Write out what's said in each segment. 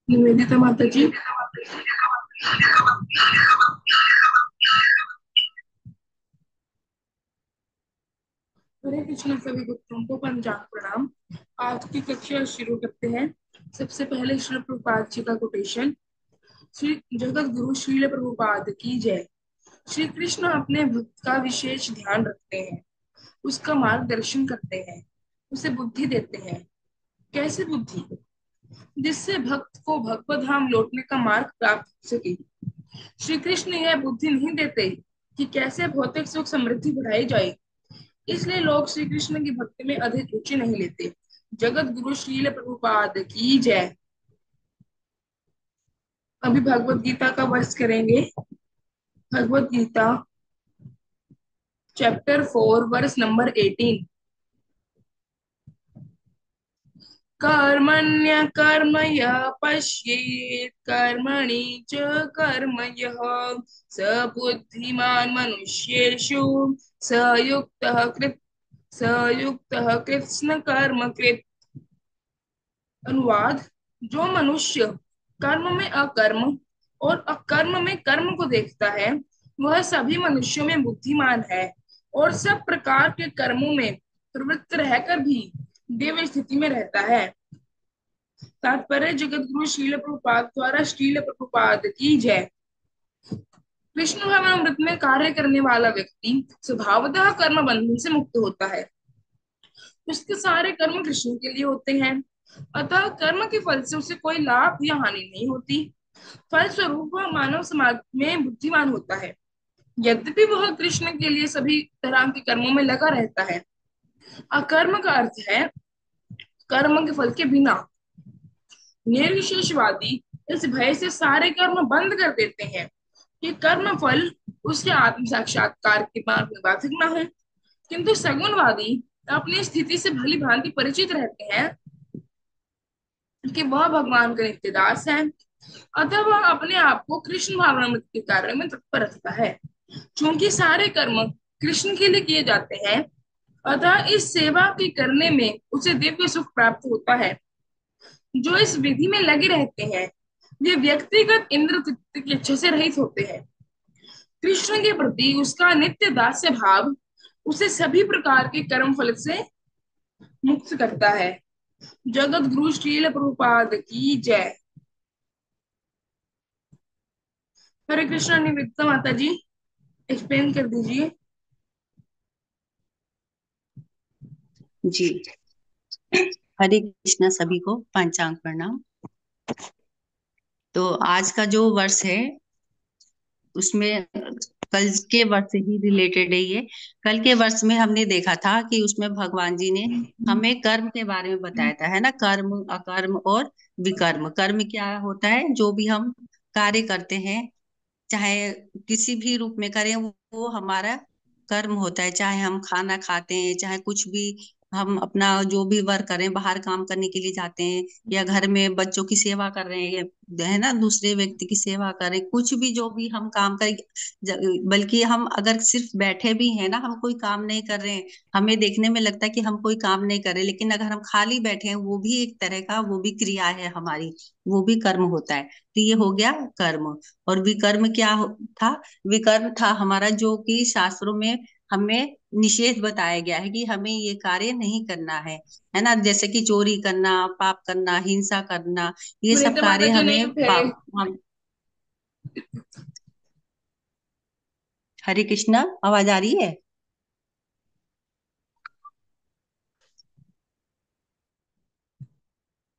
निवेदिता माता जी। हरे कृष्ण सभी भक्तों को पंचांग प्रणाम। आज की कक्षा शुरू करते हैं। सबसे पहले श्री प्रभुपाद जी का कोटेशन। श्री जगत गुरु श्रील प्रभुपाद की जय। श्री कृष्ण अपने भक्त का विशेष ध्यान रखते हैं, उसका मार्गदर्शन करते हैं, उसे बुद्धि देते हैं। कैसे बुद्धि? जिससे भक्त को भगवत धाम लौटने का मार्ग प्राप्त हो सके। श्री कृष्ण यह बुद्धि नहीं देते कि कैसे भौतिक सुख समृद्धि बढ़ाई जाए, इसलिए लोग श्री कृष्ण की भक्ति में अधिक रुचि नहीं लेते। जगत गुरु श्रील प्रभुपाद की जय। अभी भगवत गीता का वर्ष करेंगे। Bhagavad Gita chapter 4 verse number 18। कर्मण्य कर्म यः पश्येत् कर्मणि च कर्म यः स बुद्धिमान् मनुष्येषु स युक्तः कृत्स्न कर्म कृत्। अनुवाद: जो मनुष्य कर्म में अकर्म और अकर्म में कर्म को देखता है, वह सभी मनुष्यों में बुद्धिमान है और सब प्रकार के कर्मों में प्रवृत्त रहकर भी दिव्य स्थिति में रहता है। तात्पर्य: जगत गुरु श्रील प्रभुपाद द्वारा श्रील प्रभुपाद की जय। कृष्ण भवनामृत में कार्य करने वाला व्यक्ति स्वभावतः कर्म बंधन से मुक्त होता है। उसके सारे कर्म कृष्ण के लिए होते हैं, अतः कर्म के फल से उसे कोई लाभ या हानि नहीं होती। फलस्वरूप वह मानव समाज में बुद्धिमान होता है। यद्यपि वह कृष्ण के लिए सभी तरह के कर्मों में लगा रहता है। अकर्म का अर्थ है कर्म के फल के बिना। निर्विशेषवादी इस भय से सारे कर्म बंद कर देते हैं कि कर्म फल उसके आत्म साक्षात्कार के मार्ग में बाधक न हो। किंतु सगुणवादी अपनी स्थिति से भली भांति परिचित रहते हैं कि वह भगवान का नित्य दास है, अतः वह अपने आप को कृष्ण भावनामृत के कार्य में तत्पर रखता है। चूंकि सारे कर्म कृष्ण के लिए किए जाते हैं, अतः इस सेवा के करने में उसे दिव्य सुख प्राप्त होता है। जो इस विधि में लगे रहते हैं, वे व्यक्तिगत इंद्र तृप्ति की इच्छा से रहित होते हैं। कृष्ण के प्रति उसका नित्य दास्य भाव उसे सभी प्रकार के कर्म फल से मुक्त करता है। जगत गुरु श्रील प्रभुपाद की जय। हरे कृष्ण। निवेदिता माता जी, एक्सप्लेन कर दीजिए। जी। हरे कृष्णा सभी को पंचांग प्रणाम। तो आज का जो वर्ष है उसमें कल के वर्ष से ही रिलेटेड है ये। कल के वर्ष में हमने देखा था कि उसमें भगवान जी ने हमें कर्म के बारे में बताया था, है ना। कर्म, अकर्म और विकर्म। कर्म क्या होता है? जो भी हम कार्य करते हैं, चाहे किसी भी रूप में करें, वो हमारा कर्म होता है। चाहे हम खाना खाते हैं, चाहे कुछ भी हम अपना जो भी वर्क करें, बाहर काम करने के लिए जाते हैं, या घर में बच्चों की सेवा कर रहे हैं, है ना, दूसरे व्यक्ति की सेवा करें, कुछ भी जो भी हम काम करें। बल्कि हम अगर सिर्फ बैठे भी हैं ना, हम कोई काम नहीं कर रहे हैं, हमें देखने में लगता है कि हम कोई काम नहीं कर रहे, लेकिन अगर हम खाली बैठे हैं, वो भी एक तरह का, वो भी क्रिया है हमारी, वो भी कर्म होता है। तो ये हो गया कर्म। और विकर्म क्या था? विकर्म था हमारा जो कि शास्त्रों में हमें निषेध बताया गया है कि हमें ये कार्य नहीं करना है ना। जैसे कि चोरी करना, पाप करना, हिंसा करना, ये सब सुनीता माता कार्य जी नहीं हमें उठे। पाप हम। हरे कृष्णा, आवाज आ रही है?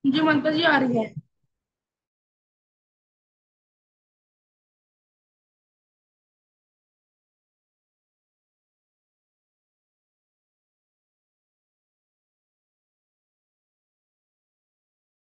जी माता जी आ रही है।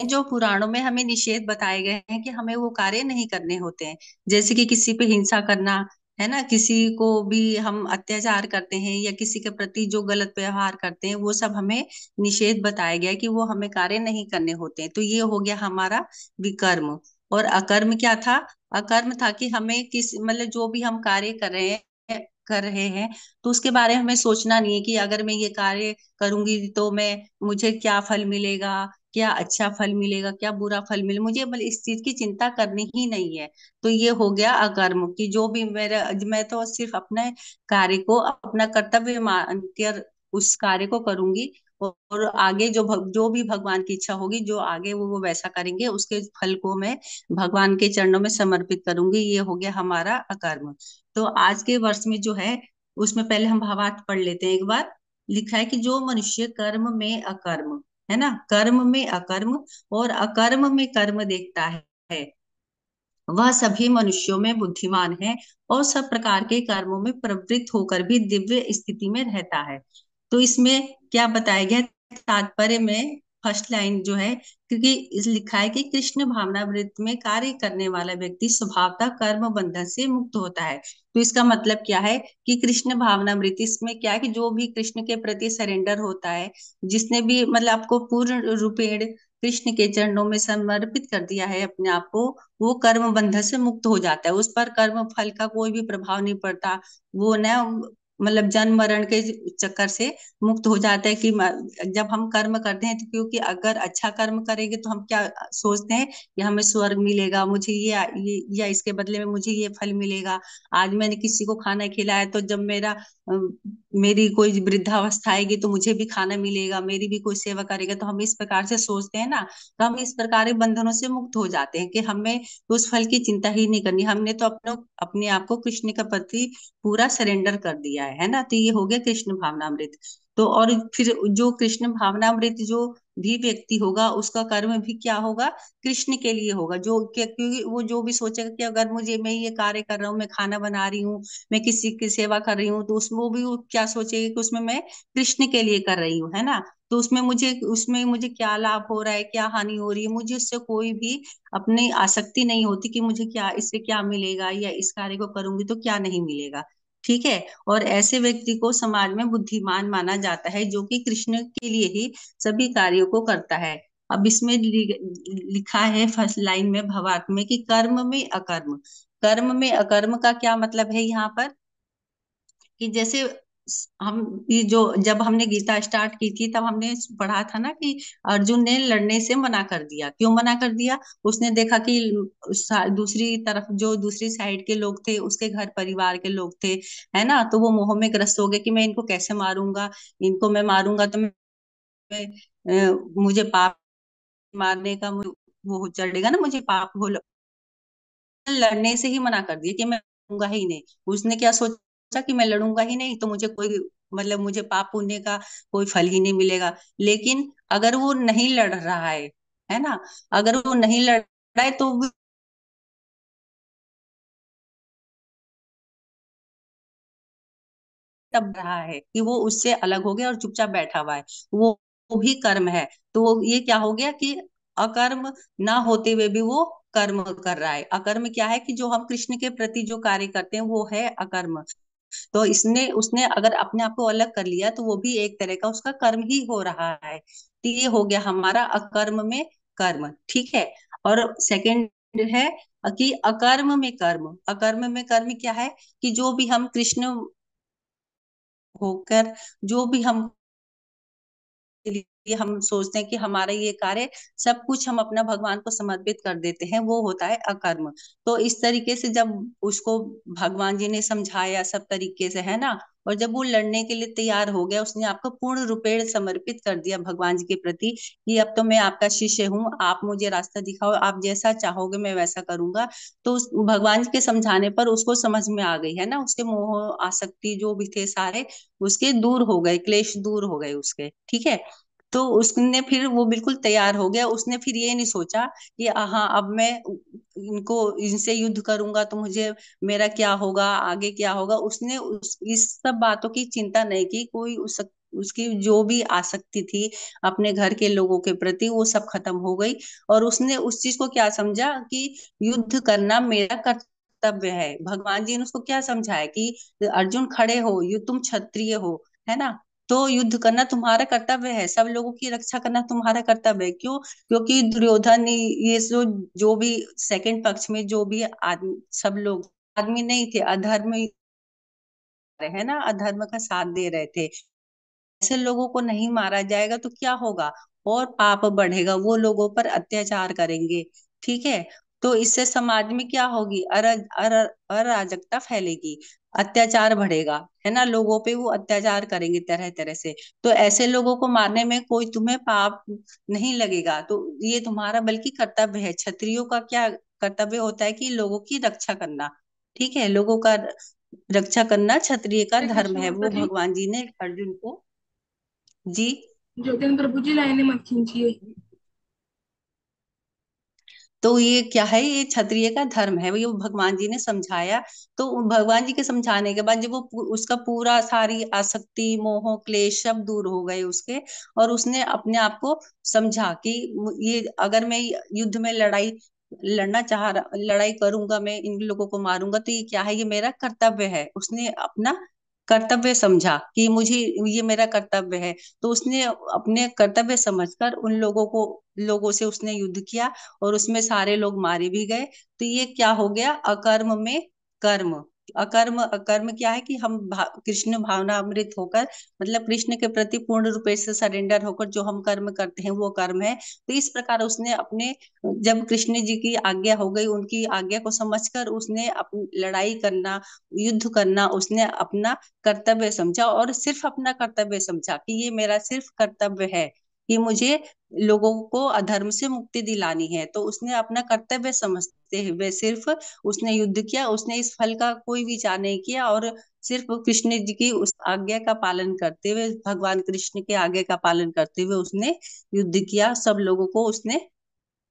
जो पुराणों में हमें निषेध बताए गए हैं कि हमें वो कार्य नहीं करने होते हैं। जैसे कि किसी पे हिंसा करना, है ना, किसी को भी हम अत्याचार करते हैं, या किसी के प्रति जो गलत व्यवहार करते हैं, वो सब हमें निषेध बताया गया है कि वो हमें कार्य नहीं करने होते हैं। तो ये हो गया हमारा विकर्म। और अकर्म क्या था? अकर्म था कि हमें किस मतलब जो भी हम कार्य कर रहे हैं, तो उसके बारे में हमें सोचना नहीं है कि अगर मैं ये कार्य करूंगी तो मैं मुझे क्या फल मिलेगा, क्या अच्छा फल मिलेगा, क्या बुरा फल मिले, मुझे मतलब इस चीज की चिंता करनी ही नहीं है। तो ये हो गया अकर्म की, जो भी मेरा, मैं तो सिर्फ अपने कार्य को अपना कर्तव्य मानकर उस कार्य को करूंगी। और आगे जो भी भगवान की इच्छा होगी, जो आगे वो वैसा करेंगे, उसके फल को मैं भगवान के चरणों में समर्पित करूंगी। ये हो गया हमारा अकर्म। तो आज के वर्ष में जो है, उसमें पहले हम भावार्थ पढ़ लेते हैं एक बार। लिखा है कि जो मनुष्य कर्म में अकर्म, है ना, कर्म में अकर्म और अकर्म में कर्म देखता है, वह सभी मनुष्यों में बुद्धिमान है और सब प्रकार के कर्मों में प्रवृत्त होकर भी दिव्य स्थिति में रहता है। तो इसमें क्या बताया गया तात्पर्य में, फर्स्ट लाइन जो है, क्योंकि इस लिखा है कि कृष्ण भावनामृत में कार्य करने वाला व्यक्ति स्वभावतः कर्म बंधन से मुक्त होता है। तो इसका मतलब क्या है कि कृष्ण भावनामृत, इसमें क्या है कि जो भी कृष्ण के प्रति सरेंडर होता है, जिसने भी मतलब आपको पूर्ण रूपेण कृष्ण के चरणों में समर्पित कर दिया है अपने आप को, वो कर्म बंधन से मुक्त हो जाता है। उस पर कर्म फल का कोई भी प्रभाव नहीं पड़ता। वो ना मतलब जन्म मरण के चक्कर से मुक्त हो जाता है कि जब हम कर्म करते हैं तो, क्योंकि अगर अच्छा कर्म करेंगे तो हम क्या सोचते हैं कि हमें स्वर्ग मिलेगा, मुझे ये या इसके बदले में मुझे ये फल मिलेगा। आज मैंने किसी को खाना खिलाया तो जब मेरी कोई वृद्धावस्था आएगी तो मुझे भी खाना मिलेगा, मेरी भी कोई सेवा करेगा, तो हम इस प्रकार से सोचते हैं ना। तो हम इस प्रकार के बंधनों से मुक्त हो जाते हैं कि हमें उस फल की चिंता ही नहीं करनी, हमने तो अपने आप को कृष्ण के प्रति पूरा सरेंडर कर दिया है ना। तो ये हो गया कृष्ण भावनामृत। तो और फिर जो कृष्ण भावनामृत जो भी व्यक्ति होगा, उसका कर्म भी क्या होगा, कृष्ण के लिए होगा। क्योंकि वो जो भी सोचेगा कि अगर मुझे, मैं ये कार्य कर रहा हूँ, मैं खाना बना रही हूँ, मैं किसी की सेवा कर रही हूँ, तो उसमें वो क्या सोचेगी कि उसमें मैं कृष्ण के लिए कर रही हूँ, है ना। तो उसमें मुझे क्या लाभ हो रहा है, क्या हानि हो रही है, मुझे उससे कोई भी अपनी आसक्ति नहीं होती कि मुझे क्या, इससे क्या मिलेगा, या इस कार्य को करूंगी तो क्या नहीं मिलेगा। ठीक है। और ऐसे व्यक्ति को समाज में बुद्धिमान माना जाता है, जो कि कृष्ण के लिए ही सभी कार्यों को करता है। अब इसमें लिखा है फर्स्ट लाइन में भावार्थ में कि कर्म में अकर्म। कर्म में अकर्म का क्या मतलब है यहाँ पर, कि जैसे हम ये जो जब हमने गीता स्टार्ट की थी तब हमने पढ़ा था ना कि अर्जुन ने लड़ने से मना कर दिया। क्यों मना कर दिया? उसने देखा कि दूसरी तरफ जो दूसरी साइड के लोग थे, उसके घर परिवार के लोग थे, है ना। तो वो मोह में ग्रस्त हो गए कि मैं इनको कैसे मारूंगा, इनको मैं मारूंगा तो मुझे पाप मारने का वो चढ़ेगा ना, मुझे पाप हो, लड़ने से ही मना कर दिया कि मैं लड़ूंगा ही नहीं। उसने क्या सोचा कि मैं लड़ूंगा ही नहीं तो मुझे कोई, मतलब मुझे पाप पुण्य का कोई फल ही नहीं मिलेगा। लेकिन अगर वो नहीं लड़ रहा है ना, अगर वो नहीं लड़ रहा है तो वो तब रहा है कि वो उससे अलग हो गया और चुपचाप बैठा हुआ है, वो भी कर्म है। तो ये क्या हो गया कि अकर्म ना होते हुए भी वो कर्म कर रहा है। अकर्म क्या है कि जो हम कृष्ण के प्रति जो कार्य करते हैं वो है अकर्म। तो इसने उसने अगर अपने आप को अलग कर लिया तो वो भी एक तरह का उसका कर्म ही हो रहा है। तो ये हो गया हमारा अकर्म में कर्म। ठीक है। और सेकंड है कि अकर्म में कर्म। अकर्म में कर्म क्या है कि जो भी हम कृष्ण होकर, जो भी हम के लिए हम सोचते हैं कि हमारा ये कार्य, सब कुछ हम अपना भगवान को समर्पित कर देते हैं, वो होता है अकर्म। तो इस तरीके से जब उसको भगवान जी ने समझाया सब तरीके से, है ना, और जब वो लड़ने के लिए तैयार हो गया, उसने आपको पूर्ण रूपेण समर्पित कर दिया भगवान जी के प्रति कि अब तो मैं आपका शिष्य हूँ, आप मुझे रास्ता दिखाओ, आप जैसा चाहोगे मैं वैसा करूंगा। तो उस भगवान जी के समझाने पर उसको समझ में आ गई, है ना, उसके मोह आसक्ति जो भी थे सारे उसके दूर हो गए, क्लेश दूर हो गए उसके। ठीक है। तो उसने फिर वो बिल्कुल तैयार हो गया। उसने फिर ये नहीं सोचा कि हाँ अब मैं इनको इनसे युद्ध करूंगा तो मुझे मेरा क्या होगा, आगे क्या होगा। उसने इस सब बातों की चिंता नहीं की। कोई उसकी जो भी आसक्ति थी अपने घर के लोगों के प्रति, वो सब खत्म हो गई। और उसने उस चीज को क्या समझा कि युद्ध करना मेरा कर्तव्य है। भगवान जी ने उसको क्या समझाया कि अर्जुन खड़े हो, यु तुम क्षत्रिय हो, है ना, तो युद्ध करना तुम्हारा कर्तव्य है, सब लोगों की रक्षा करना तुम्हारा कर्तव्य है। क्यों? क्योंकि दुर्योधन ये जो भी सेकंड पक्ष में जो भी आदमी, सब लोग आदमी नहीं थे, अधर्म है ना, अधर्म का साथ दे रहे थे। ऐसे लोगों को नहीं मारा जाएगा तो क्या होगा, और पाप बढ़ेगा, वो लोगों पर अत्याचार करेंगे। ठीक है। तो इससे समाज में क्या होगी, अराजकता फैलेगी, अत्याचार बढ़ेगा, है ना, लोगों पे वो अत्याचार करेंगे तरह तरह से। तो ऐसे लोगों को मारने में कोई तुम्हें पाप नहीं लगेगा, तो ये तुम्हारा बल्कि कर्तव्य है। क्षत्रियो का क्या कर्तव्य होता है, कि लोगों की रक्षा करना। ठीक है, लोगों का रक्षा करना क्षत्रिय का हरे धर्म कृष्ण है, माता वो जी। भगवान जी ने अर्जुन को। जी। जोगिंद्र प्रभु जी, लाइनें मत खींचिए। तो ये क्या है, ये क्षत्रिय का धर्म है, ये भगवान जी ने समझाया। तो भगवान जी के समझाने के बाद जब वो उसका पूरा सारी आसक्ति मोह क्लेश सब दूर हो गए उसके, और उसने अपने आप को समझा कि ये अगर मैं युद्ध में लड़ाई करूंगा, मैं इन लोगों को मारूंगा, तो ये क्या है, ये मेरा कर्तव्य है। उसने अपना कर्तव्य समझा कि मुझे ये मेरा कर्तव्य है। तो उसने अपने कर्तव्य समझकर उन लोगों से उसने युद्ध किया, और उसमें सारे लोग मारे भी गए। तो ये क्या हो गया, अकर्म में कर्म। अकर्म क्या है, कि हम कृष्ण भावनामृत होकर, मतलब कृष्ण के प्रति पूर्ण रूप से सरेंडर होकर जो हम कर्म करते हैं वो कर्म है। तो इस प्रकार उसने अपने, जब कृष्ण जी की आज्ञा हो गई, उनकी आज्ञा को समझकर उसने अपनी लड़ाई करना, युद्ध करना उसने अपना कर्तव्य समझा, और सिर्फ अपना कर्तव्य समझा कि ये मेरा सिर्फ कर्तव्य है, कि मुझे लोगों को अधर्म से मुक्ति दिलानी है। तो उसने अपना कर्तव्य समझते हुए सिर्फ उसने युद्ध किया, उसने इस फल का कोई विचार नहीं किया, और सिर्फ कृष्ण जी की उस आज्ञा का पालन करते हुए, भगवान कृष्ण के आज्ञा का पालन करते हुए उसने युद्ध किया। सब लोगों को उसने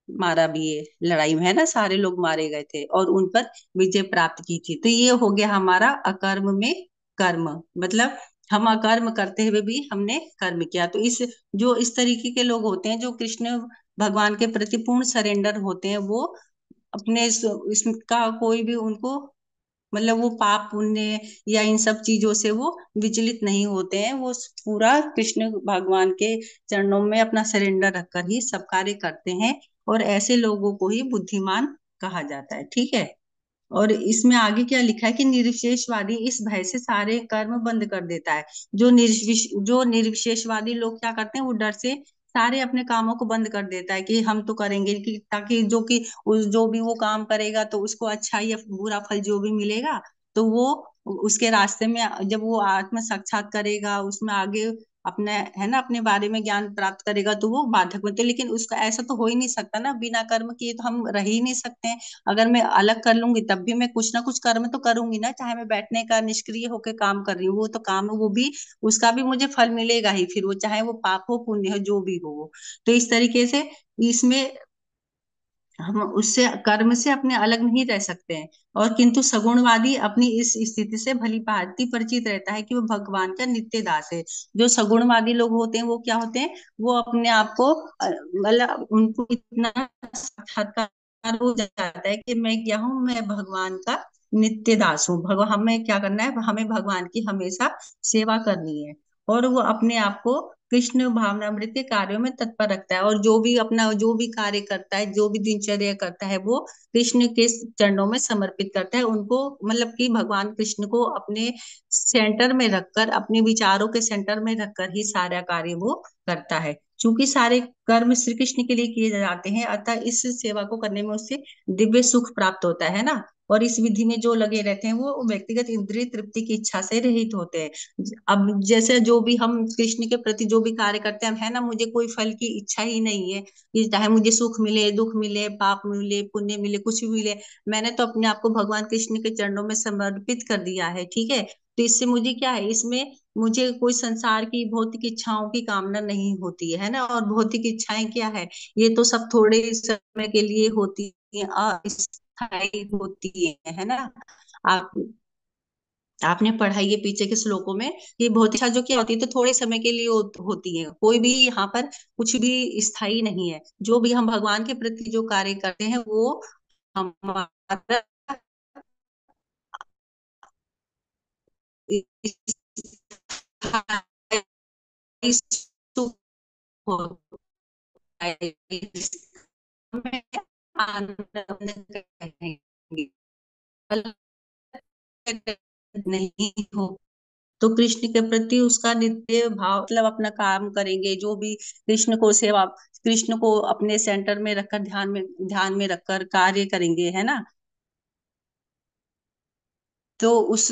मारा भी है, लड़ाई में, है ना, सारे लोग मारे गए थे और उन पर विजय प्राप्त की थी। तो ये हो गया हमारा अकर्म में कर्म, मतलब हम अकर्म करते हुए भी हमने कर्म किया। तो इस तरीके के लोग होते हैं जो कृष्ण भगवान के प्रति पूर्ण सरेंडर होते हैं, वो अपने इसका कोई भी उनको, मतलब वो पाप पुण्य या इन सब चीजों से वो विचलित नहीं होते हैं, वो पूरा कृष्ण भगवान के चरणों में अपना सरेंडर रखकर ही सब कार्य करते हैं। और ऐसे लोगों को ही बुद्धिमान कहा जाता है। ठीक है। और इसमें आगे क्या लिखा है, कि निर्विशेषवादी इस भय से सारे कर्म बंद कर देता है। जो निर्विशेषवादी लोग क्या करते हैं, वो डर से सारे अपने कामों को बंद कर देता है, कि हम तो करेंगे, कि ताकि जो भी वो काम करेगा तो उसको अच्छा या बुरा फल जो भी मिलेगा, तो वो उसके रास्ते में जब वो आत्म साक्षात करेगा, उसमें आगे अपने, है ना, अपने बारे में ज्ञान प्राप्त करेगा, तो वो बाधक बनते। लेकिन उसका ऐसा तो हो ही नहीं सकता ना, बिना कर्म किए तो हम रह ही नहीं सकते हैं। अगर मैं अलग कर लूंगी तब भी मैं कुछ ना कुछ कर्म तो करूंगी ना, चाहे मैं बैठने का निष्क्रिय होकर काम कर रही हूँ, वो तो काम है, वो भी उसका भी मुझे फल मिलेगा ही, फिर वो चाहे वो पाप हो पुण्य हो जो भी हो वो। तो इस तरीके से इसमें हम उससे कर्म से अपने अलग नहीं रह सकते हैं। और किंतु सगुणवादी अपनी इस स्थिति से भली भांति परिचित रहता है कि वो भगवान का नित्य दास है। जो सगुणवादी लोग होते हैं वो क्या होते हैं, वो अपने आप को मतलब उनको इतना साक्षात्कार हो जाता है कि मैं क्या हूँ, मैं भगवान का नित्य दास हूँ। भगवान, हमें क्या करना है, हमें भगवान की हमेशा सेवा करनी है। और वो अपने आप को कृष्ण भावनामृत के कार्यों में तत्पर रखता है, और जो भी कार्य करता है, जो भी दिनचर्या करता है, वो कृष्ण के चरणों में समर्पित करता है उनको। मतलब कि भगवान कृष्ण को अपने सेंटर में रखकर, अपने विचारों के सेंटर में रखकर ही सारा कार्य वो करता है। चूंकि सारे कर्म श्री कृष्ण के लिए किए जाते हैं, अतः इस सेवा को करने में उससे दिव्य सुख प्राप्त होता है ना। और इस विधि में जो लगे रहते हैं वो व्यक्तिगत इंद्रिय तृप्ति की इच्छा से रहित होते हैं। अब जैसे जो भी हम कृष्ण के प्रति जो भी कार्य करते हैं, है ना, मुझे कोई फल की इच्छा ही नहीं है, कि चाहे मुझे सुख मिले दुख मिले पाप मिले पुण्य मिले कुछ भी मिले, मैंने तो अपने आप को भगवान कृष्ण के चरणों में समर्पित कर दिया है। ठीक है। तो इससे मुझे क्या है, इसमें मुझे कोई संसार की भौतिक इच्छाओं की कामना नहीं होती है ना। और भौतिक इच्छाएं क्या है, ये तो सब थोड़े समय के लिए होती है, अस्थायी होती है ना। आप आपने पढ़ा है ये पीछे के श्लोकों में, कि भौतिक इच्छा जो क्या होती है, तो थोड़े समय के लिए होती है, कोई भी यहाँ पर कुछ भी स्थायी नहीं है। जो भी हम भगवान के प्रति जो कार्य करते हैं वो हमारा सुख होता है, इसमें आनंद कहेंगे, नहीं हो तो कृष्ण के प्रति उसका नित्य भाव, मतलब अपना काम करेंगे, जो भी कृष्ण को सेवा, कृष्ण को अपने सेंटर में रखकर, ध्यान में रखकर कार्य करेंगे, है ना। तो उस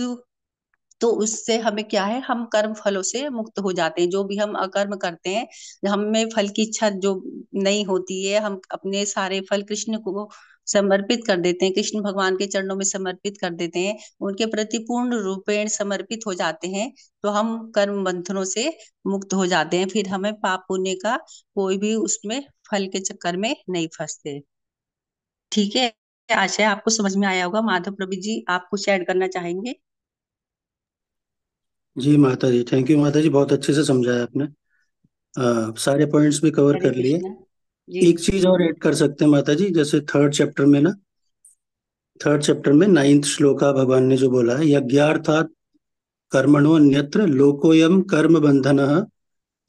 तो उससे हमें क्या है, हम कर्म फलों से मुक्त हो जाते हैं। जो भी हम अकर्म करते हैं, हमें फल की इच्छा जो नहीं होती है, हम अपने सारे फल कृष्ण को समर्पित कर देते हैं, कृष्ण भगवान के चरणों में समर्पित कर देते हैं, उनके प्रति पूर्ण रूपेण समर्पित हो जाते हैं। तो हम कर्म बंधनों से मुक्त हो जाते हैं, फिर हमें पाप पुण्य का कोई भी उसमें फल के चक्कर में नहीं फंसते। ठीक है, आशा है आपको समझ में आया होगा। माधव प्रभु जी, आप कुछ ऐड करना चाहेंगे? जी माता जी, थैंक यू माता जी, बहुत अच्छे से समझाया आपने। सारे पॉइंट्स भी कवर हरे कर लिए। कृष्णा जी। एक चीज और ऐड कर सकते हैं माता जी, जैसे थर्ड चैप्टर में 9th श्लोका भगवान ने जो बोला है, यज्ञार्थात कर्मणो अन्यत्र लोकोयम कर्म बंधनः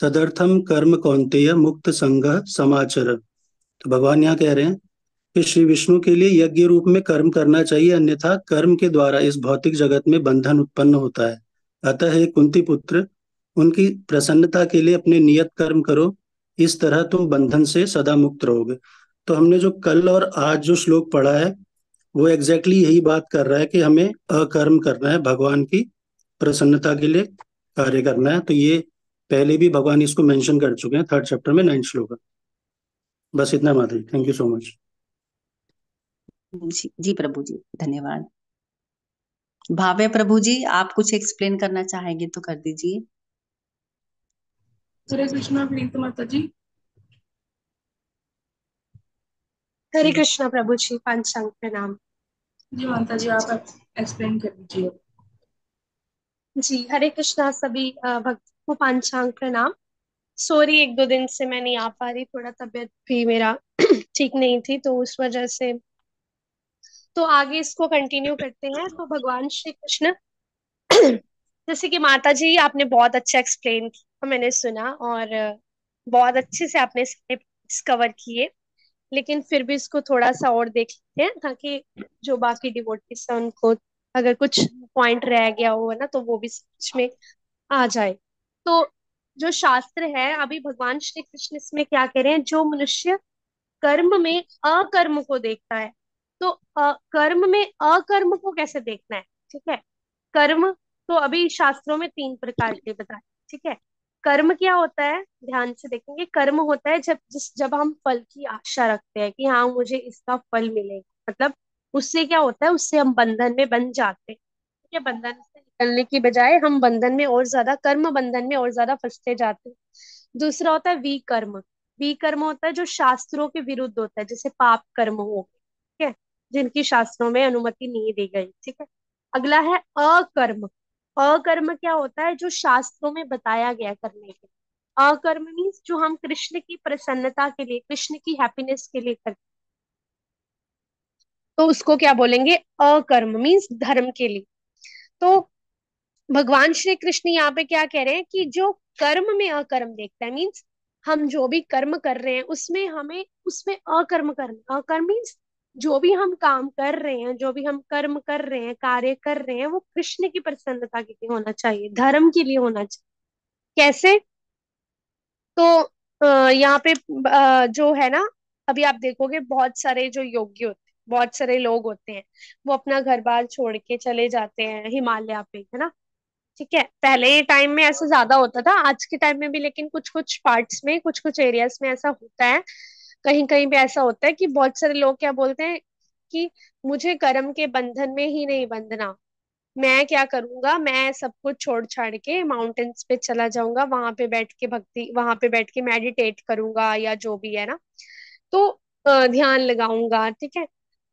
तदर्थम कर्म कौन्तेय मुक्त संग समाचर। तो भगवान यहाँ कह रहे हैं कि श्री विष्णु के लिए यज्ञ रूप में कर्म करना चाहिए, अन्यथा कर्म के द्वारा इस भौतिक जगत में बंधन उत्पन्न होता है। अतः हे कुंती पुत्र, उनकी प्रसन्नता के लिए अपने नियत कर्म करो, इस तरह तुम बंधन से सदा मुक्त रहोगे। तो हमने जो कल और आज जो श्लोक पढ़ा है, वो एग्जैक्टली यही बात कर रहा है कि हमें अकर्म करना है, भगवान की प्रसन्नता के लिए कार्य करना है। तो ये पहले भी भगवान इसको मेंशन कर चुके हैं 3rd चैप्टर में 9th श्लोक। बस इतना माता जी, थैंक यू सो मच। जी, जी प्रभु जी, धन्यवाद। भाव्य प्रभु जी, आप कुछ एक्सप्लेन करना चाहेंगे तो कर दीजिए। हरे कृष्णा प्रीत माता जी। हरे कृष्णा प्रभु जी, पंचांग प्रणाम। जी माता जी, आप एक्सप्लेन कर दीजिए। जी, हरे कृष्णा सभी भक्त को पंचांग प्रणाम। सॉरी, एक दो दिन से मैं नहीं आ पा रही, थोड़ा तबीयत भी मेरा ठीक नहीं थी, तो उस वजह से। तो आगे इसको कंटिन्यू करते हैं। तो भगवान श्री कृष्ण जैसे कि माता जी आपने बहुत अच्छा एक्सप्लेन किया, मैंने सुना, और बहुत अच्छे से आपने सारे कवर किए। लेकिन फिर भी इसको थोड़ा सा और देख लेते हैं, ताकि जो बाकी डिवोटीज हैं उनको अगर कुछ पॉइंट रह गया हो, है ना, तो वो भी समझ में आ जाए। तो जो शास्त्र है, अभी भगवान श्री कृष्ण इसमें क्या कह रहे हैं, जो मनुष्य कर्म में अकर्म को देखता है, तो कर्म में अकर्म को कैसे देखना है, ठीक है। कर्म तो अभी शास्त्रों में तीन प्रकार के बताए, ठीक है। कर्म क्या होता है, ध्यान से देखेंगे। कर्म होता है जब हम फल की आशा रखते हैं कि हाँ मुझे इसका फल मिलेगा, मतलब उससे क्या होता है, उससे हम बंधन में बन जाते हैं, ठीक है। बंधन से निकलने की बजाय हम बंधन में और ज्यादा, कर्म बंधन में और ज्यादा फंसते जाते हैं। दूसरा होता है विकर्म। विकर्म होता है जो शास्त्रों के विरुद्ध होता है, जैसे पाप कर्म हो गए, ठीक है, जिनकी शास्त्रों में अनुमति नहीं दी गई, ठीक है। अगला है अकर्म। अकर्म क्या होता है, जो शास्त्रों में बताया गया करने के। अकर्म मीन्स जो हम कृष्ण की प्रसन्नता के लिए, कृष्ण की हैप्पीनेस के लिए करते, तो उसको क्या बोलेंगे, अकर्म मीन्स धर्म के लिए। तो भगवान श्री कृष्ण यहाँ पे क्या कह रहे हैं कि जो कर्म में अकर्म देखता है, मीन्स हम जो भी कर्म कर रहे हैं उसमें हमें उसमें अकर्म करना। अकर्म मीन्स जो भी हम काम कर रहे हैं, जो भी हम कर्म कर रहे हैं, कार्य कर रहे हैं, वो कृष्ण की प्रसन्नता के लिए होना चाहिए, धर्म के लिए होना चाहिए। कैसे? तो यहाँ पे जो है ना, अभी आप देखोगे बहुत सारे जो योगी होते हैं, बहुत सारे लोग होते हैं, वो अपना घर बार छोड़ के चले जाते हैं हिमालय पे, है ना, ठीक है। पहले टाइम में ऐसा ज्यादा होता था, आज के टाइम में भी, लेकिन कुछ कुछ पार्ट्स में, कुछ कुछ एरियाज में ऐसा होता है। कहीं कहीं पे ऐसा होता है कि बहुत सारे लोग क्या बोलते हैं कि मुझे कर्म के बंधन में ही नहीं बंधना, मैं क्या करूंगा, मैं सब कुछ छोड़ छाड़ के माउंटेन्स पे चला जाऊंगा, वहां पे बैठ के भक्ति, वहां पे बैठ के मेडिटेट करूंगा, या जो भी है ना, तो ध्यान लगाऊंगा, ठीक है।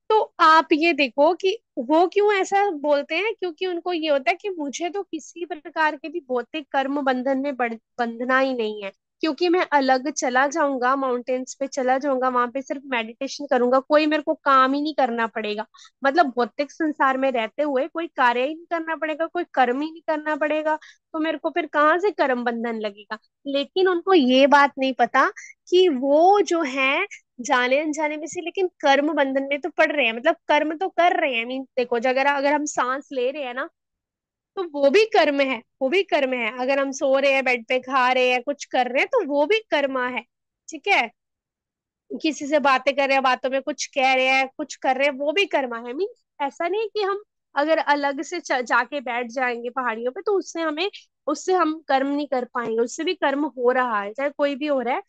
तो आप ये देखो कि वो क्यों ऐसा बोलते हैं, क्योंकि उनको ये होता है कि मुझे तो किसी प्रकार के भी भौतिक कर्म बंधन में बंधना ही नहीं है, क्योंकि मैं अलग चला जाऊंगा, माउंटेन्स पे चला जाऊंगा, वहां पे सिर्फ मेडिटेशन करूंगा, कोई मेरे को काम ही नहीं करना पड़ेगा। मतलब भौतिक संसार में रहते हुए कोई कार्य ही नहीं करना पड़ेगा, कोई कर्म ही नहीं करना पड़ेगा, तो मेरे को फिर कहाँ से कर्म बंधन लगेगा। लेकिन उनको ये बात नहीं पता कि वो जो है जाने अनजाने में से लेकिन कर्म बंधन में तो पड़ रहे हैं, मतलब कर्म तो कर रहे हैं। मीन देखो, अगर अगर हम सांस ले रहे हैं ना, तो वो भी कर्म है, वो भी कर्म है। अगर हम सो रहे हैं, बेड पे खा रहे हैं, कुछ कर रहे हैं, तो वो भी कर्मा है। ठीक है, किसी से बातें कर रहे हैं, बातों में कुछ कह रहे हैं, कुछ कर रहे हैं, वो भी कर्मा है। मीन्स ऐसा नहीं कि हम अगर अलग से जाके बैठ जाएंगे पहाड़ियों पे तो उससे हम कर्म नहीं कर पाएंगे, उससे भी कर्म हो रहा है, चाहे कोई भी हो रहा है।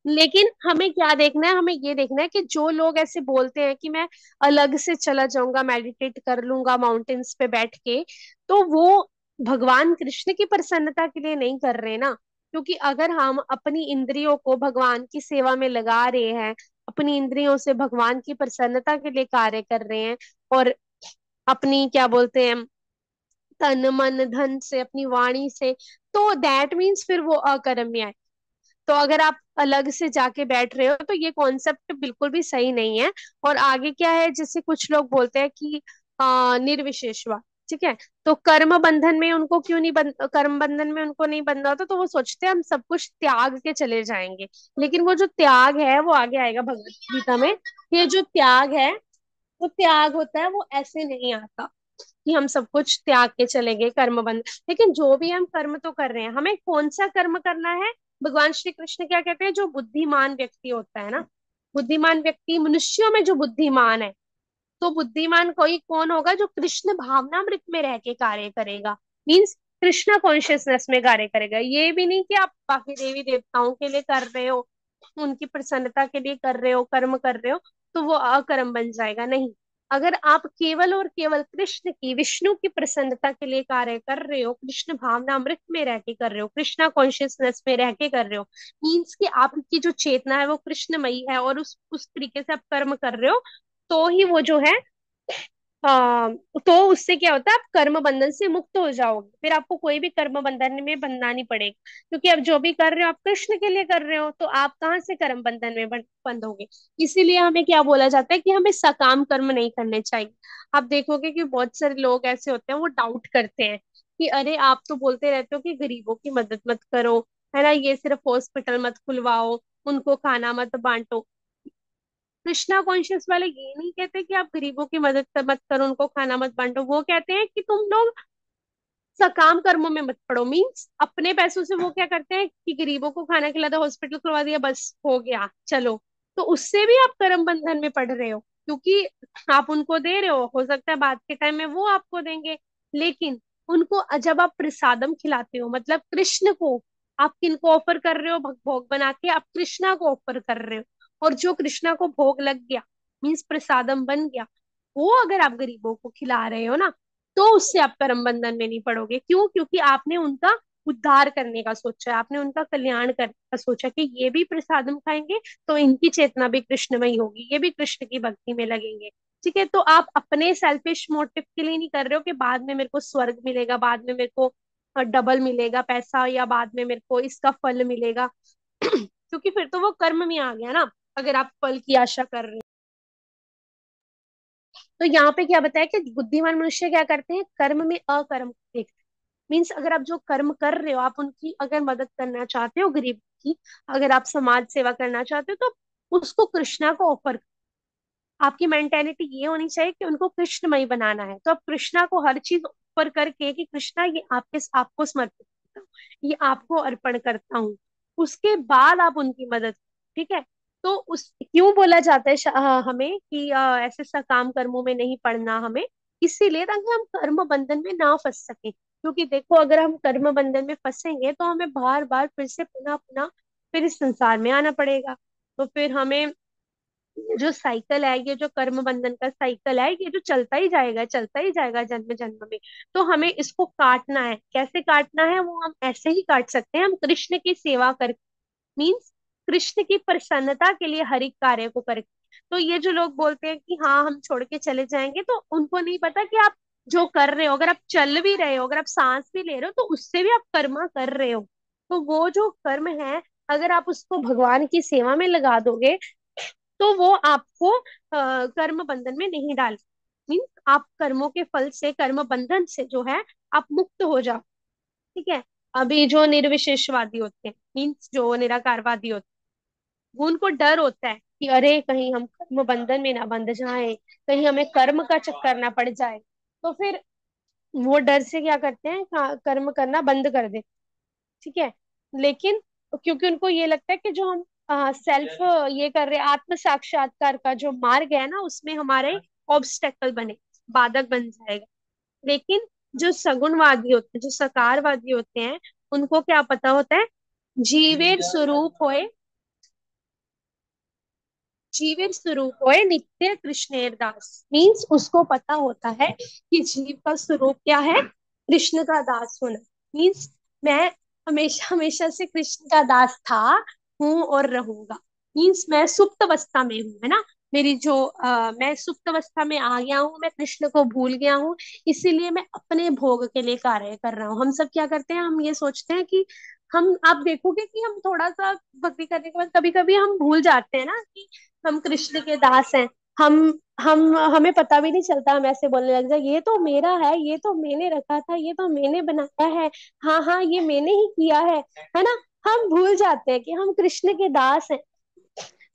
लेकिन हमें क्या देखना है, हमें ये देखना है कि जो लोग ऐसे बोलते हैं कि मैं अलग से चला जाऊंगा, मेडिटेट कर लूंगा माउंटेन्स पे बैठ के, तो वो भगवान कृष्ण की प्रसन्नता के लिए नहीं कर रहे ना। क्योंकि अगर हम अपनी इंद्रियों को भगवान की सेवा में लगा रहे हैं, अपनी इंद्रियों से भगवान की प्रसन्नता के लिए कार्य कर रहे हैं, और अपनी क्या बोलते हैं, तन मन धन से, अपनी वाणी से, तो दैट मीन्स फिर वो अकर्म्य है। तो अगर आप अलग से जाके बैठ रहे हो तो ये कॉन्सेप्ट बिल्कुल भी सही नहीं है। और आगे क्या है, जैसे कुछ लोग बोलते हैं कि निर्विशेषवा, ठीक है, तो कर्म बंधन में उनको क्यों नहीं कर्म बंधन में उनको नहीं बंधा होता, तो वो सोचते हैं हम सब कुछ त्याग के चले जाएंगे। लेकिन वो जो त्याग है वो आगे आएगा भगवत गीता में। ये जो त्याग है, वो त्याग होता है, वो ऐसे नहीं आता कि हम सब कुछ त्याग के चलेंगे कर्म बंध। लेकिन जो भी हम कर्म तो कर रहे हैं, हमें कौन सा कर्म करना है। भगवान श्री कृष्ण क्या कहते हैं, जो बुद्धिमान व्यक्ति होता है ना, बुद्धिमान व्यक्ति, मनुष्यों में जो बुद्धिमान है, तो बुद्धिमान कोई कौन होगा, जो कृष्ण भावनामृत में रह के कार्य करेगा। मीन्स कृष्णा कॉन्शियसनेस में कार्य करेगा। ये भी नहीं कि आप बाकी देवी देवताओं के लिए कर रहे हो, उनकी प्रसन्नता के लिए कर रहे हो, कर्म कर रहे हो, तो वो अकर्म बन जाएगा, नहीं। अगर आप केवल और केवल कृष्ण की, विष्णु की प्रसन्नता के लिए कार्य कर रहे हो, कृष्ण भावनामृत में रह के कर रहे हो, कृष्णा कॉन्शियसनेस में रह के कर रहे हो, मीन्स कि आपकी जो चेतना है वो कृष्णमयी है, और उस तरीके से आप कर्म कर रहे हो, तो ही वो जो है, हाँ, तो उससे क्या होता है, आप कर्म बंधन से मुक्त हो जाओगे, फिर आपको कोई भी कर्म बंधन में बंधना नहीं पड़ेगा। क्योंकि अब जो भी कर रहे हो आप कृष्ण के लिए कर रहे हो, तो आप कहाँ से कर्म बंधन में बंधोगे। इसीलिए हमें क्या बोला जाता है कि हमें सकाम कर्म नहीं करने चाहिए। आप देखोगे कि बहुत सारे लोग ऐसे होते हैं, वो डाउट करते हैं कि अरे आप तो बोलते रहते हो कि गरीबों की मदद मत करो, है ना, ये सिर्फ हॉस्पिटल मत खुलवाओ, उनको खाना मत बांटो। कृष्णा कॉन्शियस वाले ये नहीं कहते कि आप गरीबों की मत करो, उनको खाना मत बांटो। वो कहते हैं कि तुम लोग सकाम कर्मों में मत पड़ो। मीन्स अपने पैसों से वो क्या करते हैं कि गरीबों को खाना खिला दिया, हॉस्पिटल खुलवा दिया, बस हो गया चलो। तो उससे भी आप कर्म बंधन में पड़ रहे हो, क्योंकि आप उनको दे रहे हो सकता है बाद के टाइम में वो आपको देंगे। लेकिन उनको जब आप प्रसादम खिलाते हो, मतलब कृष्ण को आप किनको ऑफर कर रहे हो, भोग बना के आप कृष्णा को ऑफर कर रहे हो, और जो कृष्णा को भोग लग गया, मीन्स प्रसादम बन गया, वो अगर आप गरीबों को खिला रहे हो ना, तो उससे आप कर्म बंधन में नहीं पड़ोगे। क्यों? क्योंकि आपने उनका उद्धार करने का सोचा है, आपने उनका कल्याण करने का सोचा कि ये भी प्रसादम खाएंगे तो इनकी चेतना भी कृष्णमयी होगी, ये भी कृष्ण की भक्ति में लगेंगे। ठीक है, तो आप अपने सेल्फिश मोटिव के लिए नहीं कर रहे हो कि बाद में मेरे को स्वर्ग मिलेगा, बाद में मेरे को डबल मिलेगा पैसा, या बाद में मेरे को इसका फल मिलेगा। क्योंकि फिर तो वो कर्म में आ गया ना, अगर आप फल की आशा कर रहे हो। तो यहाँ पे क्या बताया कि बुद्धिमान मनुष्य क्या करते हैं, कर्म में अकर्म देखते हैं। मीन्स अगर आप जो कर्म कर रहे हो, आप उनकी अगर मदद करना चाहते हो, गरीब की, अगर आप समाज सेवा करना चाहते हो, तो उसको कृष्णा को ऑफर। आपकी मेंटेलिटी ये होनी चाहिए कि उनको कृष्णमय बनाना है, तो आप कृष्णा को हर चीज ऑफर करके कि कृष्णा ये आपको समर्पित करता हूँ, ये आपको अर्पण करता हूँ, उसके बाद आप उनकी मदद। ठीक है, तो उस क्यों बोला जाता है हमें कि ऐसे सकाम कर्मों में नहीं पड़ना हमें, इसीलिए ताकि हम कर्म बंधन में ना फंस सके। क्योंकि देखो, अगर हम कर्म बंधन में फंसेंगे तो हमें बार बार फिर से पुनः पुनः फिर इस संसार में आना पड़ेगा। तो फिर हमें जो साइकिल है, ये जो कर्म बंधन का साइकिल है, ये जो चलता ही जाएगा, चलता ही जाएगा जन्म जन्म में। तो हमें इसको काटना है। कैसे काटना है, वो हम ऐसे ही काट सकते हैं, हम कृष्ण की सेवा कर, मीन्स कृष्ण की प्रसन्नता के लिए हर एक कार्य को करके। तो ये जो लोग बोलते हैं कि हाँ हम छोड़ के चले जाएंगे, तो उनको नहीं पता कि आप जो कर रहे हो, अगर आप चल भी रहे हो, अगर आप सांस भी ले रहे हो, तो उससे भी आप कर्मा कर रहे हो। तो वो जो कर्म है, अगर आप उसको भगवान की सेवा में लगा दोगे, तो वो आपको कर्म बंधन में नहीं डाल। मीन्स आप कर्मों के फल से, कर्म बंधन से जो है, आप मुक्त हो जाओ। ठीक है, अभी जो निर्विशेषवादी होते हैं, मीन्स जो निराकारवादी होते हैं, उनको डर होता है कि अरे कहीं हम कर्म बंधन में ना बंध जाए, कहीं हमें कर्म का चक्कर ना पड़ जाए। तो फिर वो डर से क्या करते हैं, कर्म करना बंद कर देते, ठीक है। लेकिन क्योंकि उनको ये लगता है कि जो हम सेल्फ ये कर रहे हैं, आत्म साक्षात्कार का जो मार्ग है ना, उसमें हमारे ऑब्स्टेकल बने, बाधक बन जाएगा। लेकिन जो सगुणवादी होते हैं, जो सकारवादी होते हैं, उनको क्या पता होता है, जीवेर स्वरूप होए, जीवेर स्वरूप होए नित्य कृष्णेर दास। मीन्स उसको पता होता है कि जीव का स्वरूप क्या है, कृष्ण का दास होना। मीन्स मैं हमेशा हमेशा से कृष्ण का दास था, हूँ और रहूंगा। मीन्स मैं सुप्त अवस्था में हूँ, है ना। मेरी जो मैं सुप्त अवस्था में आ गया हूँ, मैं कृष्ण को भूल गया हूँ, इसीलिए मैं अपने भोग के लिए कार्य कर रहा हूँ। हम सब क्या करते हैं, हम ये सोचते हैं कि हम, आप देखोगे कि हम थोड़ा सा भक्ति करने के बाद कभी कभी हम भूल जाते हैं ना कि हम कृष्ण के दास हैं। हम हमें पता भी नहीं चलता, हम ऐसे बोलने लग जाए, ये तो मेरा है, ये तो मैंने रखा था, ये तो मैंने बनाया है, हाँ हाँ ये मैंने ही किया है ना। हम भूल जाते हैं कि हम कृष्ण के दास हैं।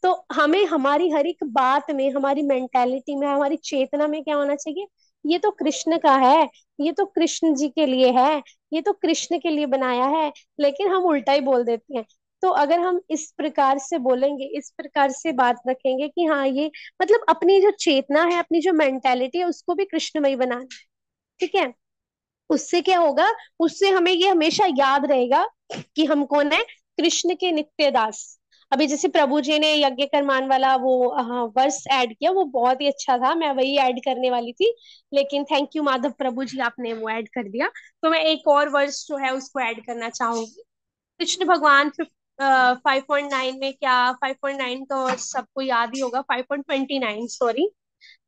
तो हमें हमारी हर एक बात में, हमारी मेंटेलिटी में, हमारी चेतना में क्या होना चाहिए, ये तो कृष्ण का है, ये तो कृष्ण जी के लिए है, ये तो कृष्ण के लिए बनाया है। लेकिन हम उल्टा ही बोल देते हैं। तो अगर हम इस प्रकार से बोलेंगे, इस प्रकार से बात रखेंगे कि हाँ ये, मतलब अपनी जो चेतना है, अपनी जो मेंटेलिटी है, उसको भी कृष्णमय बनाना है, ठीक है। उससे क्या होगा, उससे हमें ये हमेशा याद रहेगा कि हम कौन है, कृष्ण के नित्य दास। अभी जैसे प्रभु जी ने यज्ञ कर्मान वाला वो वर्स ऐड किया, वो बहुत ही अच्छा था, मैं वही ऐड करने वाली थी, लेकिन थैंक यू माधव प्रभु जी, आपने वो ऐड कर दिया। तो मैं एक और वर्स जो है उसको ऐड करना चाहूंगी। कृष्ण भगवान 5.9 में, क्या 5.9 तो सबको याद ही होगा, 5.29 सॉरी,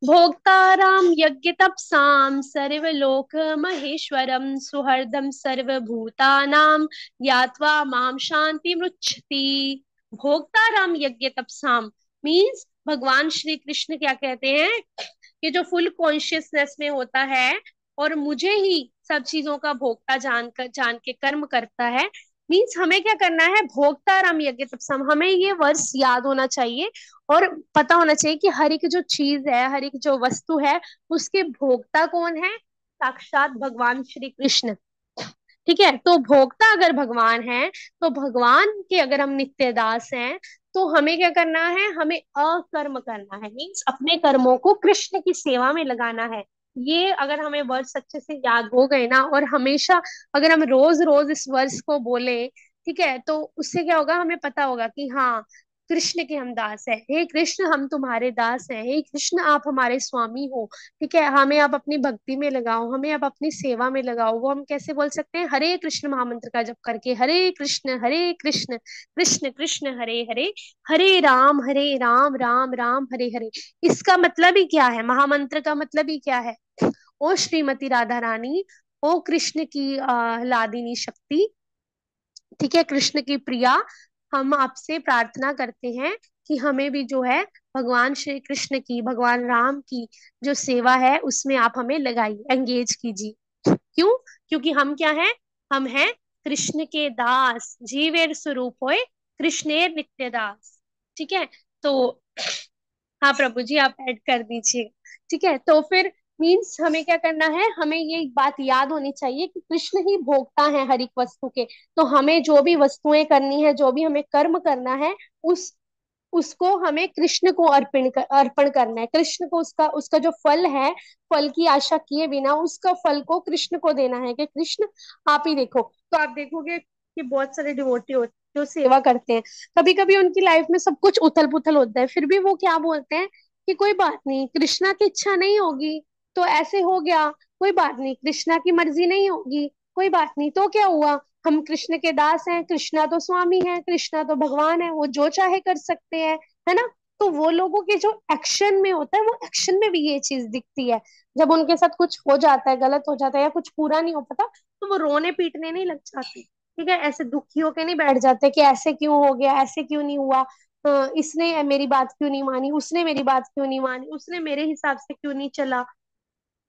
भोक्ताराम यज्ञ तपसाम सर्वलोक महेश्वरम सुहृदम सर्वभूतानाम यात्वा माम शांति मृच्छति। भोक्ताराम यज्ञ तपसाम मीन्स भगवान श्री कृष्ण क्या कहते हैं, कि जो फुल कॉन्शियसनेस में होता है और मुझे ही सब चीजों का भोक्ता जान के कर्म करता है। मीन्स हमें क्या करना है, भोक्ताराम यज्ञ तपसाम, हमें ये वर्ष याद होना चाहिए और पता होना चाहिए कि हर एक जो चीज है, हर एक जो वस्तु है, उसके भोक्ता कौन है, साक्षात भगवान श्री कृष्ण, ठीक है। तो भोक्ता अगर भगवान है, तो भगवान के अगर हम नित्य दास हैं, तो हमें क्या करना है, हमें अकर्म करना है। मीन्स अपने कर्मों को कृष्ण की सेवा में लगाना है। ये अगर हमें वर्ष अच्छे से याद हो गए ना, और हमेशा अगर हम रोज रोज इस वर्ष को बोले, ठीक है, तो उससे क्या होगा, हमें पता होगा कि हाँ कृष्ण के हम दास है, हे कृष्ण हम तुम्हारे दास हैं, हे कृष्ण आप हमारे स्वामी हो, ठीक है। हमें आप अपनी भक्ति में लगाओ, हमें आप अपनी सेवा में लगाओ। वो हम कैसे बोल सकते हैं, हरे कृष्ण महामंत्र का जप करके, हरे कृष्ण कृष्ण कृष्ण हरे हरे, हरे राम राम राम हरे हरे। इसका मतलब ही क्या है, महामंत्र का मतलब ही क्या है, ओ श्रीमती राधा रानी, ओ कृष्ण की लादिनी शक्ति, ठीक है, कृष्ण की प्रिया, हम आपसे प्रार्थना करते हैं कि हमें भी जो है भगवान श्री कृष्ण की, भगवान राम की जो सेवा है उसमें आप हमें लगाइए, एंगेज कीजिए। क्यों, क्योंकि हम क्या हैं, हम हैं कृष्ण के दास, जीवेर स्वरूप होए कृष्णेर नित्य दास, ठीक है। तो हाँ प्रभु जी आप ऐड कर दीजिए, ठीक है। तो फिर मीन्स हमें क्या करना है, हमें ये बात याद होनी चाहिए कि कृष्ण ही भोगता है हर एक वस्तु के। तो हमें जो भी वस्तुएं करनी है, जो भी हमें कर्म करना है, उस उसको हमें कृष्ण को अर्पण करना है। कृष्ण को उसका उसका जो फल है, फल की आशा किए बिना उसका फल को कृष्ण को देना है, कि कृष्ण आप ही देखो। तो आप देखोगे कि बहुत सारे डिवोटी होते हैं जो सेवा करते हैं, कभी कभी उनकी लाइफ में सब कुछ उथल पुथल होता है, फिर भी वो क्या बोलते हैं कि कोई बात नहीं, कृष्णा की इच्छा नहीं होगी तो ऐसे हो गया, कोई बात नहीं, कृष्णा की मर्जी नहीं होगी, कोई बात नहीं, तो क्या हुआ, हम कृष्ण के दास हैं, कृष्णा तो स्वामी है, कृष्णा तो भगवान है, वो जो चाहे कर सकते हैं, है ना। तो वो लोगों के जो एक्शन में होता है, वो एक्शन में भी ये चीज दिखती है। जब उनके साथ कुछ हो जाता है, गलत हो जाता है या कुछ पूरा नहीं हो पाता, तो वो रोने पीटने नहीं लग जाते, ठीक है, ऐसे दुखी होके नहीं बैठ जाते कि ऐसे क्यों हो गया, ऐसे क्यों नहीं हुआ, इसने मेरी बात क्यों नहीं मानी, उसने मेरी बात क्यों नहीं मानी, उसने मेरे हिसाब से क्यों नहीं चला।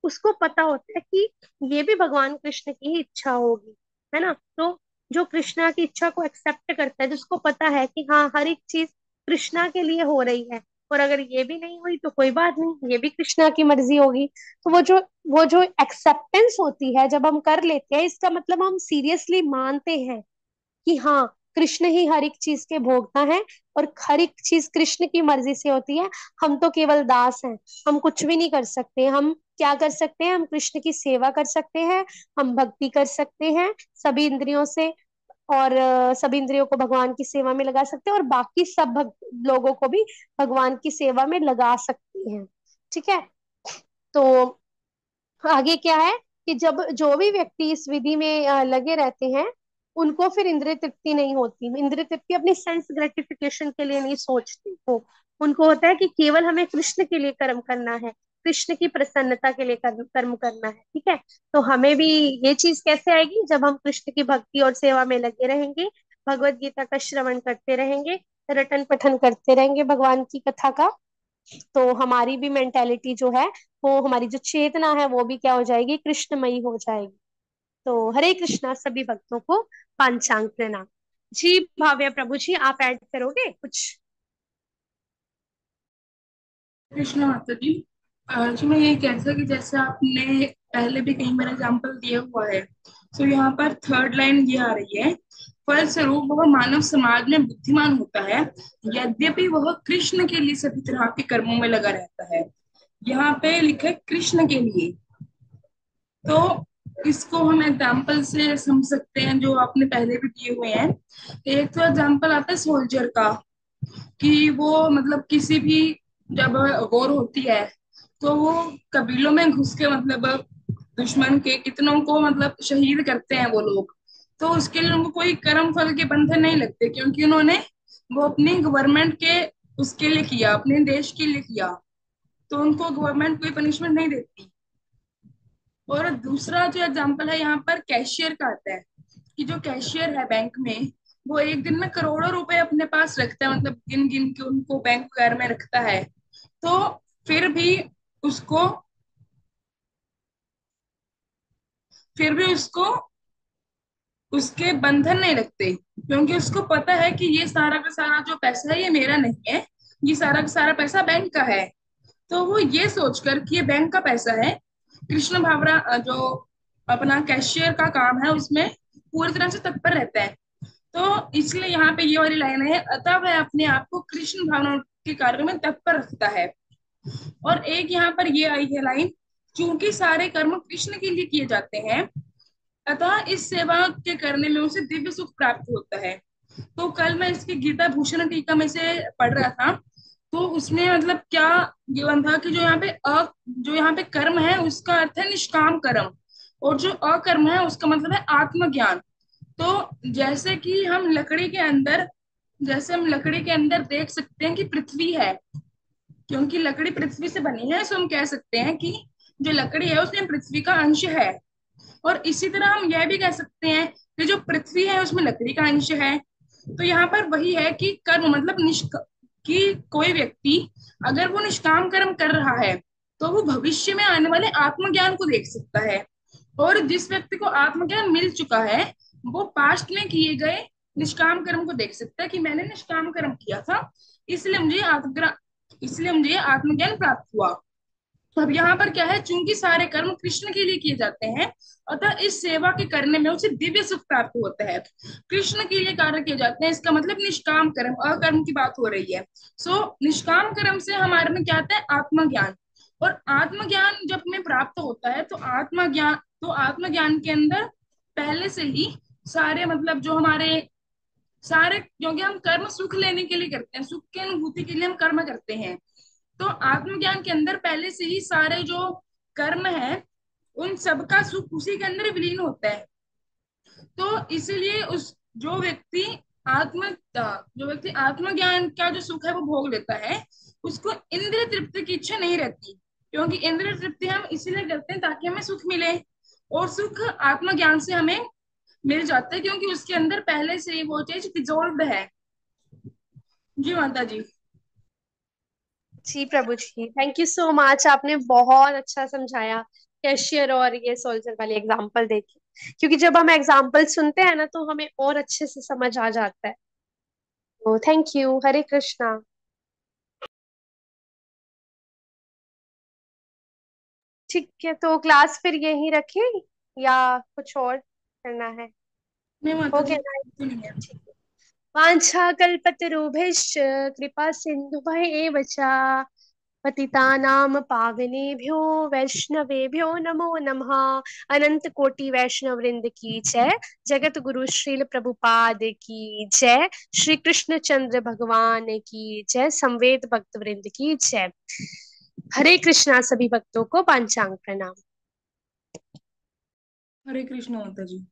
उसको पता होता है कि ये भी भगवान कृष्ण की ही इच्छा होगी, है ना। तो जो कृष्णा की इच्छा को एक्सेप्ट करता है, जिसको पता है कि हाँ हर एक चीज कृष्णा के लिए हो रही है, और अगर ये भी नहीं हुई तो कोई बात नहीं, ये भी कृष्णा की मर्जी होगी। तो वो जो एक्सेप्टेंस होती है जब हम कर लेते हैं, इसका मतलब हम सीरियसली मानते हैं कि हाँ, कृष्ण ही हर एक चीज के भोगता है और हर एक चीज कृष्ण की मर्जी से होती है। हम तो केवल दास हैं, हम कुछ भी नहीं कर सकते। हम क्या कर सकते हैं? हम कृष्ण की सेवा कर सकते हैं, हम भक्ति कर सकते हैं सभी इंद्रियों से, और सभी इंद्रियों को भगवान की सेवा में लगा सकते हैं, और बाकी सब लोगों को भी भगवान की सेवा में लगा सकते हैं। ठीक है। तो आगे क्या है कि जब जो भी व्यक्ति इस विधि में लगे रहते हैं, उनको फिर इंद्रिय तृप्ति नहीं होती। इंद्रिय तृप्ति अपनी सेंस ग्रेटिफिकेशन के लिए नहीं सोचती वो, उनको होता है कि केवल हमें कृष्ण के लिए कर्म करना है, कृष्ण की प्रसन्नता के लिए कर्म करना है। ठीक है। तो हमें भी ये चीज कैसे आएगी? जब हम कृष्ण की भक्ति और सेवा में लगे रहेंगे, भगवत गीता का श्रवण करते रहेंगे, रटन पठन करते रहेंगे भगवान की कथा का, तो हमारी भी मेंटेलिटी जो है, वो हमारी जो चेतना है वो भी क्या हो जाएगी? कृष्णमयी हो जाएगी। तो हरे कृष्णा, सभी भक्तों को पांचांग प्रणाम। जी भाव्य प्रभु जी, आप ऐड करोगे कुछ? कृष्ण माता जी, जी मैं ये कह था कि जैसे आपने पहले भी कहीं मेरा एग्जाम्पल दिया हुआ है, तो यहाँ पर थर्ड लाइन ये आ रही है, फलस्वरूप वह मानव समाज में बुद्धिमान होता है, यद्यपि वह कृष्ण के लिए सभी तरह के कर्मों में लगा रहता है। यहाँ पे लिखा है कृष्ण के लिए, तो इसको हम एग्जाम्पल से समझ सकते हैं जो आपने पहले भी दिए हुए हैं। एक तो एग्जाम्पल आता है सोल्जर का, कि वो मतलब किसी भी जब वॉर होती है तो वो कबीलों में घुस के मतलब दुश्मन के कितनों को मतलब शहीद करते हैं वो लोग। तो उसके लिए उनको कोई कर्म फल के बंधन नहीं लगते, क्योंकि उन्होंने वो अपनी गवर्नमेंट के उसके लिए किया, अपने देश के लिए किया, तो उनको गवर्नमेंट कोई पनिशमेंट नहीं देती। और दूसरा जो एग्जाम्पल है यहाँ पर कैशियर का आता है, कि जो कैशियर है बैंक में, वो एक दिन में करोड़ों रुपए अपने पास रखता है, मतलब गिन गिन के उनको बैंक वगैरह में रखता है, तो फिर भी उसको फिर भी उसको उसके बंधन नहीं लगते, क्योंकि उसको पता है कि ये सारा का सारा जो पैसा है ये मेरा नहीं है, ये सारा का सारा पैसा बैंक का है। तो वो ये सोचकर कि ये बैंक का पैसा है, कृष्ण भावरा जो अपना कैशियर का काम है उसमें पूरी तरह से तत्पर रहता है। तो इसलिए यहाँ पे ये वाली लाइन है, अतः वह अपने आप को कृष्ण भावना के कार्य में तत्पर रखता है। और एक यहाँ पर ये आई है लाइन, क्योंकि सारे कर्म कृष्ण के लिए किए जाते हैं, अतः इस सेवा के करने में उसे दिव्य सुख प्राप्त होता है। तो कल मैं इसकी गीता भूषण टीका में से पढ़ रहा था, तो उसमें मतलब क्या गिवन था कि जो यहाँ पे कर्म है उसका अर्थ है निष्काम कर्म, और जो अकर्म है उसका मतलब है आत्मज्ञान। तो जैसे हम लकड़ी के अंदर देख सकते हैं कि पृथ्वी है, क्योंकि लकड़ी पृथ्वी से बनी है, सो हम कह सकते हैं कि जो लकड़ी है उसमें पृथ्वी का अंश है। और इसी तरह हम यह भी कह सकते हैं कि जो पृथ्वी है उसमें लकड़ी का अंश है। तो यहाँ पर वही है कि कर्म मतलब कि कोई व्यक्ति अगर वो निष्काम कर्म कर रहा है तो वो भविष्य में आने वाले आत्मज्ञान को देख सकता है। और जिस व्यक्ति को आत्मज्ञान मिल चुका है, वो पास्ट में किए गए निष्काम कर्म को देख सकता है कि मैंने निष्काम कर्म किया था, इसलिए मुझे आत्मज्ञान प्राप्त हुआ। तो अब यहाँ पर क्या है, चूंकि सारे कर्म कृष्ण के लिए किए जाते हैं, अतः इस सेवा के करने में उसे दिव्य सुख प्राप्त होता है। कृष्ण के लिए कार्य किए जाते हैं, इसका मतलब निष्काम कर्म, अकर्म की बात हो रही है। निष्काम कर्म से हमारे में क्या आता है? आत्मज्ञान। और आत्मज्ञान जब हमें प्राप्त होता है तो आत्मज्ञान के अंदर पहले से ही सारे मतलब जो हमारे सारे, क्योंकि हम कर्म सुख लेने के लिए करते हैं, सुख की अनुभूति के लिए हम कर्म करते हैं, तो आत्मज्ञान के अंदर पहले से ही सारे जो कर्म है उन सबका सुख उसी के अंदर विलीन होता है। तो इसीलिए उस जो व्यक्ति आत्मज्ञान का जो सुख है वो भोग लेता है, उसको इंद्रिय तृप्ति की इच्छा नहीं रहती, क्योंकि इंद्रिय तृप्ति हम इसीलिए करते हैं ताकि हमें सुख मिले, और सुख आत्मज्ञान से हमें मिल जाता है, क्योंकि उसके अंदर पहले से ही वो चीज डिजोल्व है। जी माता जी। जी प्रभु जी, थैंक यू सो मच, आपने बहुत अच्छा समझाया कैशियर और ये सोल्जर वाले एग्जाम्पल देके। क्योंकि जब हम एग्जाम्पल सुनते हैं ना तो हमें और अच्छे से समझ आ जाता है। तो थैंक यू, हरे कृष्णा। ठीक है, तो क्लास फिर यही रखें या कुछ और करना है? नहीं माता हो जी, गया ना? तो नहीं है। ठीक है। वाञ्छा कल्पतरुभ्यश्च कृपा सिन्धुभ्य एव च पतितानां पावनेभ्यो वैष्णवेभ्यो नमो नमः। अनंत कोटि वैष्णव वृंद की जय। जगत गुरु श्रील प्रभुपाद की जय। श्री कृष्ण चंद्र भगवान की जय। संवेद भक्त वृंद की जय। हरे कृष्णा। सभी भक्तों को पांचांग प्रणाम। हरे कृष्ण माता जी।